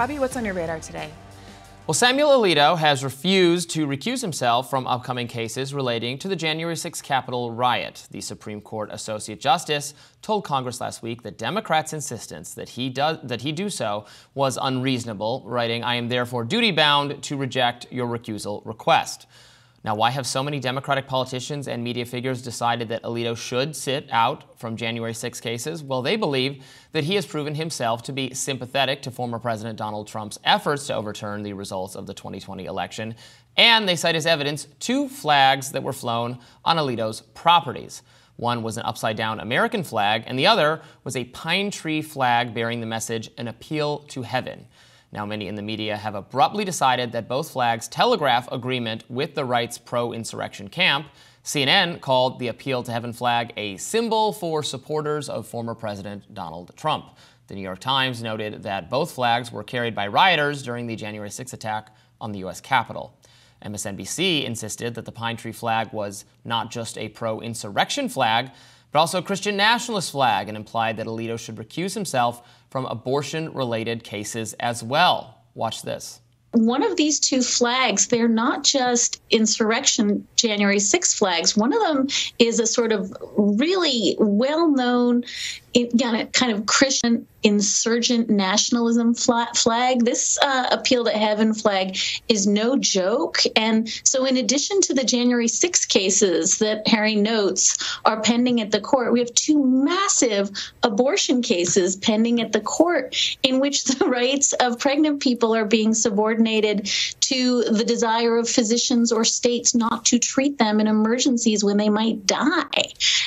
Robby, what's on your radar today? Well, Samuel Alito has refused to recuse himself from upcoming cases relating to the January 6th Capitol riot. The Supreme Court Associate Justice told Congress last week that Democrats' insistence that he do so was unreasonable, writing, "I am therefore duty-bound to reject your recusal request." Now, why have so many Democratic politicians and media figures decided that Alito should sit out from January 6 cases? Well, they believe that he has proven himself to be sympathetic to former President Donald Trump's efforts to overturn the results of the 2020 election, and they cite as evidence 2 flags that were flown on Alito's properties. One was an upside-down American flag, and the other was a pine tree flag bearing the message, "An appeal to heaven." Now, many in the media have abruptly decided that both flags telegraph agreement with the right's pro-insurrection camp. CNN called the Appeal to Heaven flag a symbol for supporters of former President Donald Trump. The New York Times noted that both flags were carried by rioters during the January 6 attack on the U.S. Capitol. MSNBC insisted that the pine tree flag was not just a pro-insurrection flag, but also a Christian nationalist flag, and implied that Alito should recuse himself from abortion-related cases as well. Watch this. One of these 2 flags, they're not just insurrection January 6 flags. One of them is a sort of really well-known kind of Christian insurgent nationalism flag. This Appeal to Heaven flag is no joke. And so in addition to the January 6 cases that Harry notes are pending at the court, we have 2 massive abortion cases pending at the court in which the rights of pregnant people are being subordinated to the desire of physicians or states not to treat them in emergencies when they might die.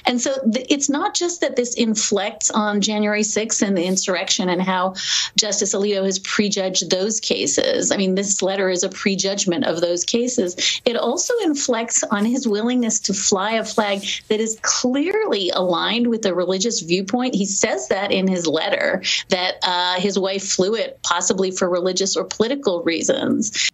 And so it's not just that this inflects on January 6th and the insurrection and how Justice Alito has prejudged those cases. I mean, this letter is a prejudgment of those cases. It also inflects on his willingness to fly a flag that is clearly aligned with the religious viewpoint. He says that in his letter, that his wife flew it possibly for religious or political reasons.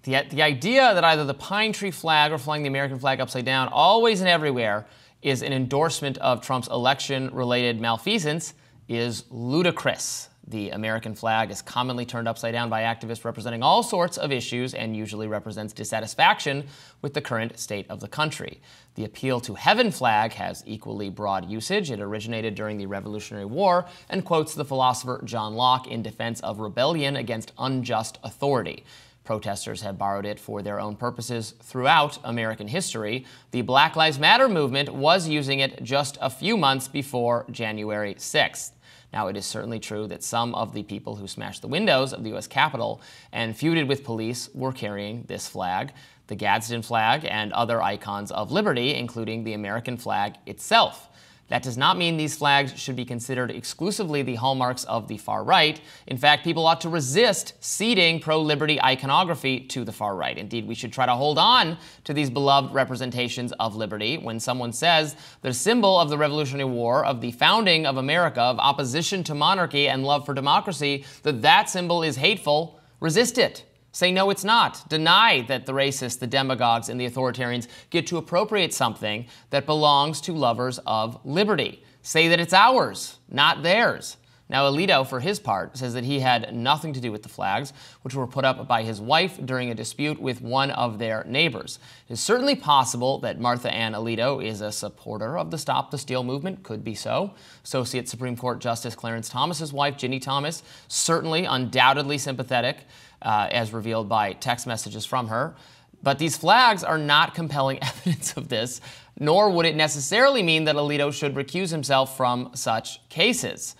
The idea that either the pine tree flag or flying the American flag upside down, always and everywhere, is an endorsement of Trump's election-related malfeasance is ludicrous. The American flag is commonly turned upside down by activists representing all sorts of issues and usually represents dissatisfaction with the current state of the country. The Appeal to Heaven flag has equally broad usage. It originated during the Revolutionary War and quotes the philosopher John Locke in defense of rebellion against unjust authority. Protesters have borrowed it for their own purposes throughout American history. The Black Lives Matter movement was using it just a few months before January 6th. Now, it is certainly true that some of the people who smashed the windows of the U.S. Capitol and feuded with police were carrying this flag, the Gadsden flag, and other icons of liberty, including the American flag itself. That does not mean these flags should be considered exclusively the hallmarks of the far right. In fact, people ought to resist ceding pro-liberty iconography to the far right. Indeed, we should try to hold on to these beloved representations of liberty. When someone says the symbol of the Revolutionary War, of the founding of America, of opposition to monarchy and love for democracy, that symbol is hateful, resist it. Say, no, it's not. Deny that the racists, the demagogues, and the authoritarians get to appropriate something that belongs to lovers of liberty. Say that it's ours, not theirs. Now, Alito, for his part, says that he had nothing to do with the flags, which were put up by his wife during a dispute with one of their neighbors. It is certainly possible that Martha Ann Alito is a supporter of the Stop the Steal movement. Could be so. Associate Supreme Court Justice Clarence Thomas's wife, Ginny Thomas, certainly undoubtedly sympathetic, as revealed by text messages from her. But these flags are not compelling evidence of this, nor would it necessarily mean that Alito should recuse himself from such cases.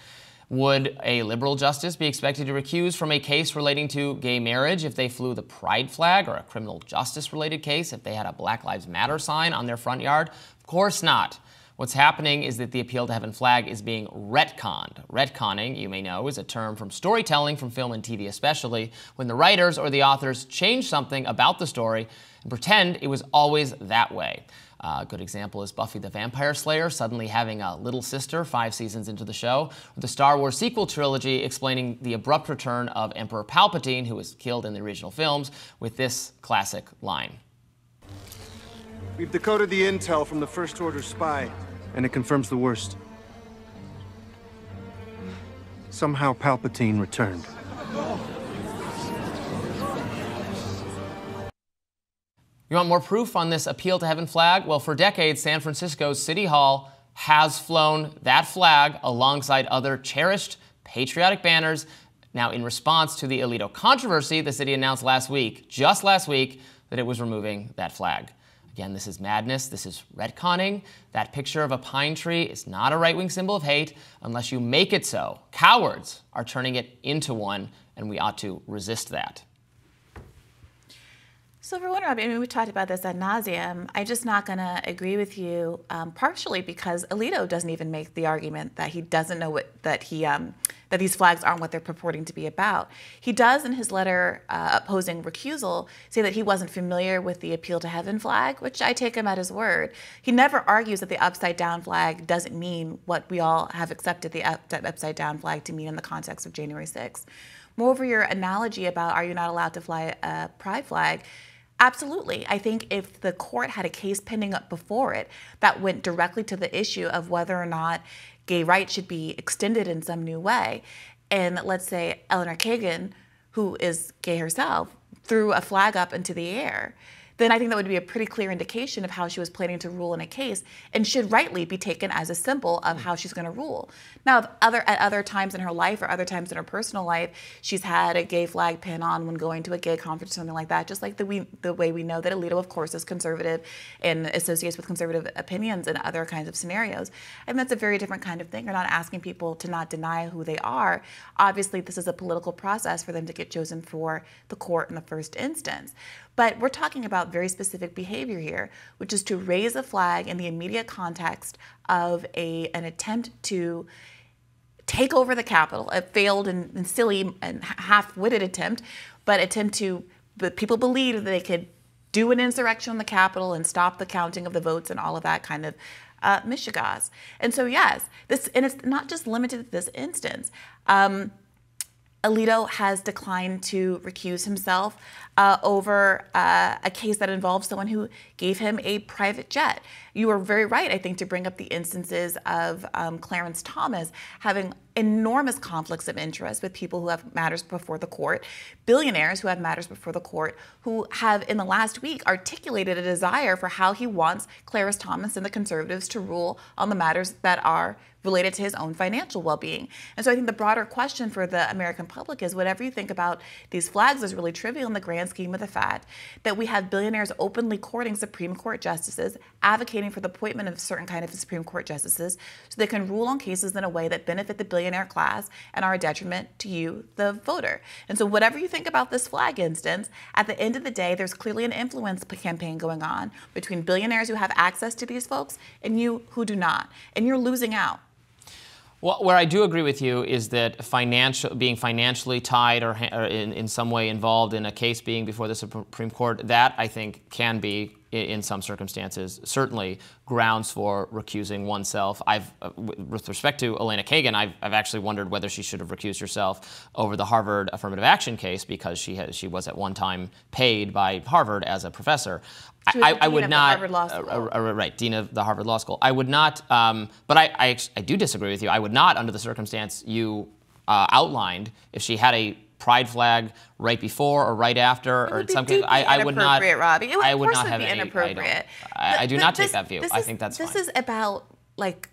Would a liberal justice be expected to recuse from a case relating to gay marriage if they flew the pride flag, or a criminal justice-related case if they had a Black Lives Matter sign on their front yard? Of course not. What's happening is that the Appeal to Heaven flag is being retconned. Retconning, you may know, is a term from storytelling, from film and TV especially, when the writers or the authors change something about the story and pretend it was always that way. A good example is Buffy the Vampire Slayer suddenly having a little sister 5 seasons into the show, or the Star Wars sequel trilogy explaining the abrupt return of Emperor Palpatine, who was killed in the original films, with this classic line. We've decoded the intel from the First Order spy, and it confirms the worst. Somehow Palpatine returned. You want more proof on this appeal to heaven flag? Well, for decades, San Francisco's City Hall has flown that flag alongside other cherished patriotic banners. Now, in response to the Alito controversy, the city announced just last week, that it was removing that flag. Again, this is madness. This is retconning. That picture of a pine tree is not a right-wing symbol of hate unless you make it so. Cowards are turning it into one, and we ought to resist that. So for one, Robby, I mean, we talked about this ad nauseum. I'm just not going to agree with you, partially because Alito doesn't even make the argument that he doesn't know that these flags aren't what they're purporting to be about. He does, in his letter opposing recusal, say that he wasn't familiar with the appeal to heaven flag, which I take him at his word. He never argues that the upside down flag doesn't mean what we all have accepted the upside down flag to mean in the context of January 6th. Moreover, your analogy about are you not allowed to fly a pride flag, absolutely. I think if the court had a case pending up before it that went directly to the issue of whether or not gay rights should be extended in some new way, and let's say Eleanor Kagan, who is gay herself, threw a flag up into the air, then I think that would be a pretty clear indication of how she was planning to rule in a case and should rightly be taken as a symbol of how she's going to rule. Now, at other times in her life or other times in her personal life, she's had a gay flag pin on when going to a gay conference or something like that, just like the way we know that Alito, of course, is conservative and associates with conservative opinions in other kinds of scenarios. And that's a very different kind of thing. You're not asking people to not deny who they are. Obviously, this is a political process for them to get chosen for the court in the first instance. But we're talking about very specific behavior here, which is to raise a flag in the immediate context of an attempt to take over the Capitol, a failed and silly and half-witted attempt, but people believed that they could do an insurrection on the Capitol and stop the counting of the votes and all of that kind of mishigas. And so yes, and it's not just limited to this instance. Alito has declined to recuse himself over a case that involves someone who gave him a private jet. You are very right, I think, to bring up the instances of Clarence Thomas having enormous conflicts of interest with people who have matters before the court, billionaires who have matters before the court, who have in the last week articulated a desire for how he wants Clarence Thomas and the conservatives to rule on the matters that are related to his own financial well-being. And so I think the broader question for the American public is whatever you think about these flags is really trivial in the grand scheme of the fact that we have billionaires openly courting Supreme Court justices, advocating for the appointment of certain kind of Supreme Court justices so they can rule on cases in a way that benefit the billionaire class and are a detriment to you, the voter. And so whatever you think about this flag instance, at the end of the day, there's clearly an influence campaign going on between billionaires who have access to these folks and you who do not. And you're losing out. Well, where I do agree with you is that being financially tied or in some way involved in a case being before the Supreme Court, that I think can be, in some circumstances, certainly grounds for recusing oneself. With respect to Elena Kagan, I've actually wondered whether she should have recused herself over the Harvard affirmative action case because she was at one time paid by Harvard as a professor. I would not. Harvard Law School. Right, dean of the Harvard Law School. I would not. But I do disagree with you. I would not, under the circumstance you outlined, if she had a pride flag right before or right after, or in some cases, I would not. Robby. I would not have any. Inappropriate. I do not take that view. I think that's fine. This is about like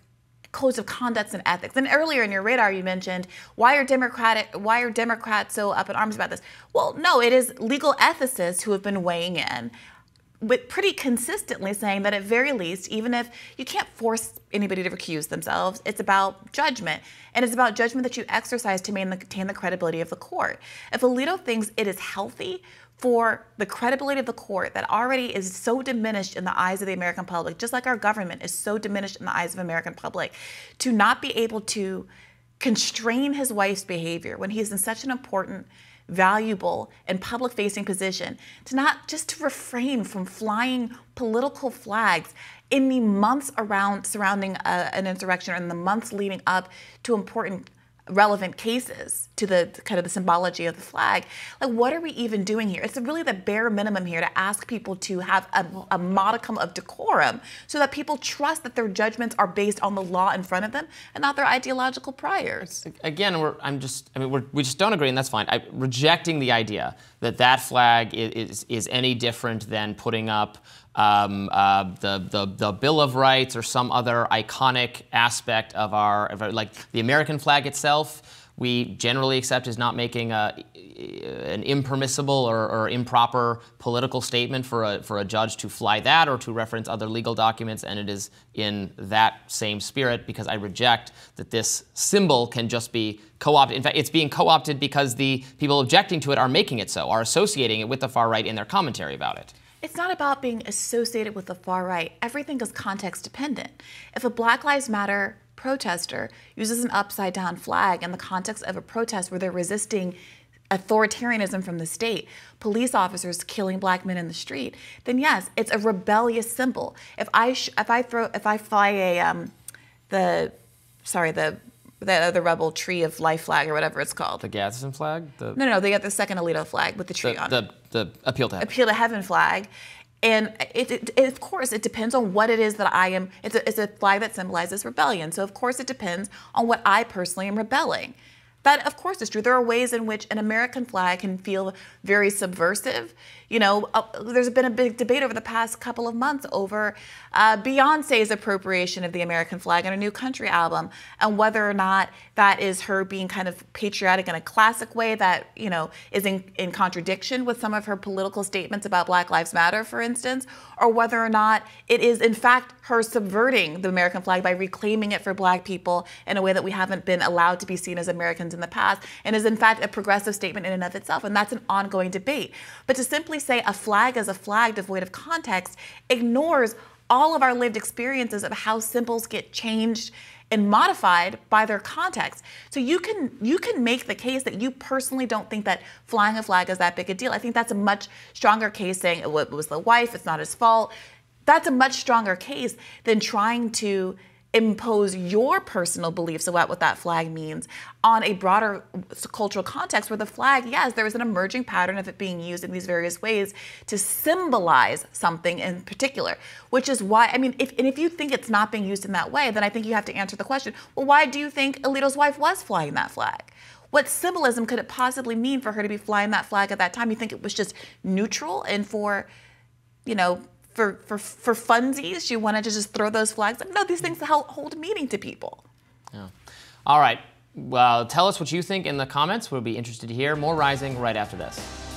codes of conduct and ethics. And earlier in your radar, you mentioned why are Democrats so up in arms about this? Well, no, it is legal ethicists who have been weighing in, but pretty consistently saying that at very least, even if you can't force anybody to recuse themselves, it's about judgment. And it's about judgment that you exercise to maintain the credibility of the court. If Alito thinks it is healthy for the credibility of the court that already is so diminished in the eyes of the American public, just like our government is so diminished in the eyes of the American public, to not be able to constrain his wife's behavior when he is in such an important, valuable and public-facing position, to refrain from flying political flags in the months surrounding an insurrection or in the months leading up to important relevant cases to the kind of the symbology of the flag. Like, what are we even doing here? It's really the bare minimum here to ask people to have a modicum of decorum so that people trust that their judgments are based on the law in front of them and not their ideological priors. Again, we just don't agree, and that's fine. Rejecting the idea that that flag is any different than putting up the Bill of Rights or some other iconic aspect of our like the American flag itself, we generally accept as not making an impermissible or improper political statement for a judge to fly that or to reference other legal documents, and it is in that same spirit because I reject that this symbol can just be co-opted. In fact, it's being co-opted because the people objecting to it are making it so, are associating it with the far right in their commentary about it. It's not about being associated with the far right. Everything is context dependent. If a Black Lives Matter protester uses an upside down flag in the context of a protest where they're resisting authoritarianism from the state, police officers killing Black men in the street, then yes, it's a rebellious symbol. If I fly the rebel Tree of Life flag or whatever it's called. The Gadsden flag? No, they got the second Alito flag with the tree on it. The Appeal to Heaven. Appeal to Heaven flag. And of course, it depends on what it is that I am. It's a flag that symbolizes rebellion. So of course, it depends on what I personally am rebelling. That, of course, is true. There are ways in which an American flag can feel very subversive. You know, there's been a big debate over the past couple of months over Beyonce's appropriation of the American flag on a New Country album and whether or not that is her being kind of patriotic in a classic way that, you know, is in contradiction with some of her political statements about Black Lives Matter, for instance, or whether or not it is, in fact, her subverting the American flag by reclaiming it for Black people in a way that we haven't been allowed to be seen as Americans in the past, and is, in fact, a progressive statement in and of itself. And that's an ongoing debate. But to simply say a flag is a flag devoid of context ignores all of our lived experiences of how symbols get changed and modified by their context. So you can make the case that you personally don't think that flying a flag is that big a deal. I think that's a much stronger case saying it was the wife, it's not his fault. That's a much stronger case than trying to impose your personal beliefs about what that flag means on a broader cultural context where the flag, yes, there is an emerging pattern of it being used in these various ways to symbolize something in particular, which is why, I mean, if you think it's not being used in that way, then I think you have to answer the question, well, why do you think Alito's wife was flying that flag? What symbolism could it possibly mean for her to be flying that flag at that time? You think it was just neutral and for, you know, for funsies, she wanted to just throw those flags? No, these things hold meaning to people. Yeah. All right. Well, tell us what you think in the comments. We'll be interested to hear. More Rising right after this.